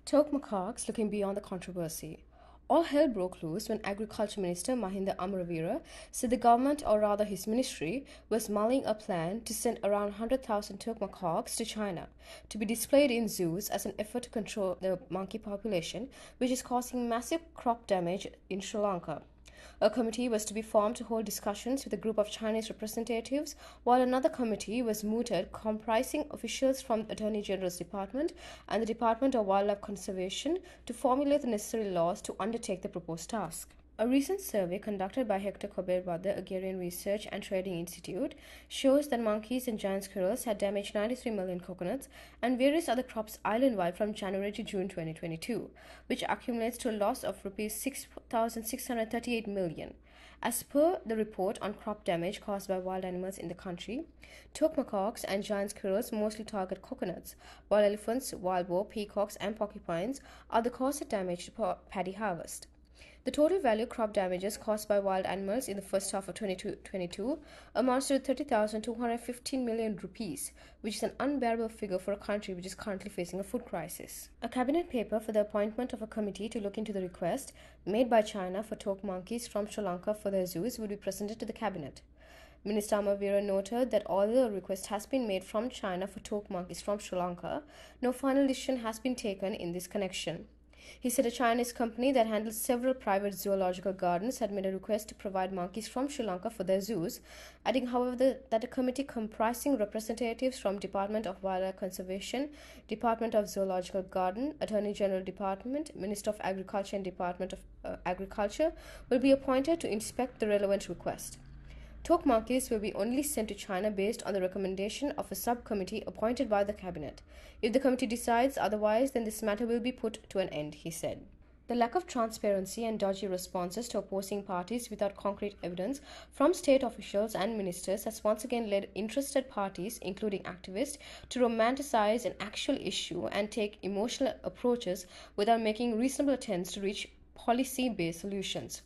Toque Macaques Looking beyond the controversy. All hell broke loose when Agriculture Minister Mahinda Amravira said the government, or rather his ministry, was mulling a plan to send around 100,000 toque macaques to China to be displayed in zoos as an effort to control the monkey population, which is causing massive crop damage in Sri Lanka. A committee was to be formed to hold discussions with a group of Chinese representatives, while another committee was mooted comprising officials from the Attorney General's Department and the Department of Wildlife Conservation to formulate the necessary laws to undertake the proposed task. A recent survey conducted by Hector Koberbada Agrarian Research and Trading Institute shows that monkeys and giant squirrels had damaged 93 million coconuts and various other crops island-wide from January to June 2022, which accumulates to a loss of Rs 6,638 million. As per the report on crop damage caused by wild animals in the country, toque macaques and giant squirrels mostly target coconuts, while elephants, wild boar, peacocks, and porcupines are the cause of damage to paddy harvest. The total value crop damages caused by wild animals in the first half of 2022 amounts to 30,215 million rupees, which is an unbearable figure for a country which is currently facing a food crisis. A cabinet paper for the appointment of a committee to look into the request made by China for toque monkeys from Sri Lanka for their zoos would be presented to the cabinet. Minister Amavira noted that although a request has been made from China for toque monkeys from Sri Lanka, no final decision has been taken in this connection. He said a Chinese company that handles several private zoological gardens had made a request to provide monkeys from Sri Lanka for their zoos, adding, however, that a committee comprising representatives from Department of Wildlife Conservation, Department of Zoological Garden, Attorney General Department, Minister of Agriculture and Department of Agriculture will be appointed to inspect the relevant request. Toque monkeys will be only sent to China based on the recommendation of a subcommittee appointed by the cabinet. If the committee decides otherwise, then this matter will be put to an end, he said. The lack of transparency and dodgy responses to opposing parties without concrete evidence from state officials and ministers has once again led interested parties, including activists, to romanticize an actual issue and take emotional approaches without making reasonable attempts to reach policy-based solutions.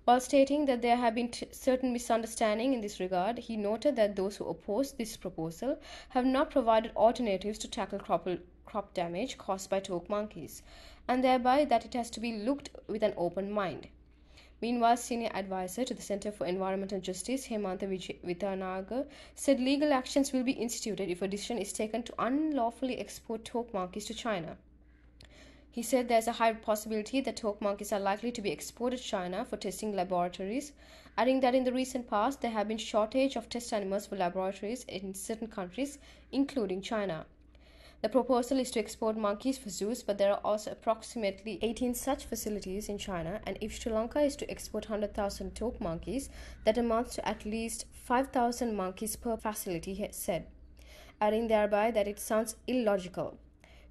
While stating that there have been certain misunderstandings in this regard, he noted that those who oppose this proposal have not provided alternatives to tackle crop damage caused by toque monkeys, and thereby that it has to be looked with an open mind. Meanwhile, senior advisor to the Center for Environmental Justice, Hemantha Vitanaga, said legal actions will be instituted if a decision is taken to unlawfully export toque monkeys to China. He said there is a high possibility that toque monkeys are likely to be exported to China for testing laboratories, adding that in the recent past there have been shortage of test animals for laboratories in certain countries, including China. The proposal is to export monkeys for zoos, but there are also approximately 18 such facilities in China, and if Sri Lanka is to export 100,000 toque monkeys, that amounts to at least 5,000 monkeys per facility, he said, adding thereby that it sounds illogical.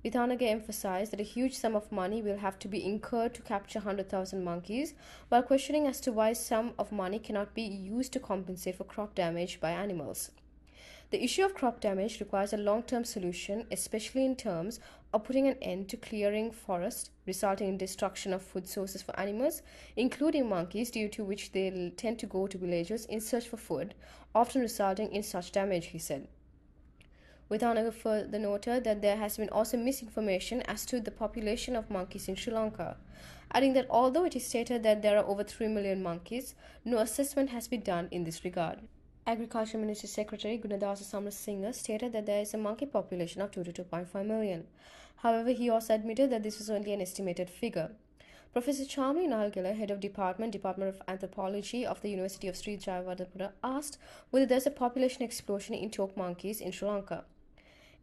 Vitanaga emphasized that a huge sum of money will have to be incurred to capture 100,000 monkeys, while questioning as to why sum of money cannot be used to compensate for crop damage by animals. The issue of crop damage requires a long-term solution, especially in terms of putting an end to clearing forests, resulting in destruction of food sources for animals, including monkeys, due to which they tend to go to villages in search for food, often resulting in such damage, he said. Vitanaga further noted that there has been also misinformation as to the population of monkeys in Sri Lanka, adding that although it is stated that there are over 3 million monkeys, no assessment has been done in this regard. Agriculture Ministry Secretary Gunadasa Samarasinga stated that there is a monkey population of 2 to 2.5 million. However, he also admitted that this was only an estimated figure. Professor Chamli Nahalgala, head of Department of Anthropology of the University of Sri Jayawardhanapura, asked whether there is a population explosion in toque monkeys in Sri Lanka.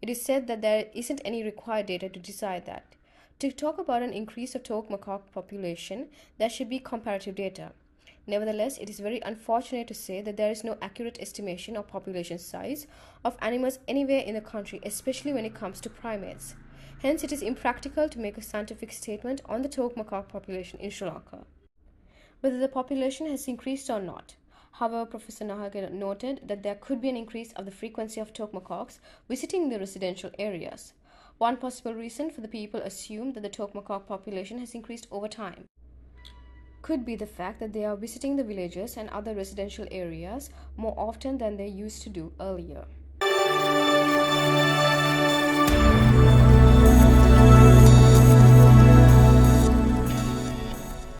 It is said that there isn't any required data to decide that. To talk about an increase of toque macaque population, there should be comparative data. Nevertheless, it is very unfortunate to say that there is no accurate estimation of population size of animals anywhere in the country, especially when it comes to primates. Hence, it is impractical to make a scientific statement on the toque macaque population in Sri Lanka, whether the population has increased or not. However, Professor Nahaga noted that there could be an increase of the frequency of toque macaques visiting the residential areas. One possible reason for the people assume that the toque macaque population has increased over time could be the fact that they are visiting the villages and other residential areas more often than they used to do earlier.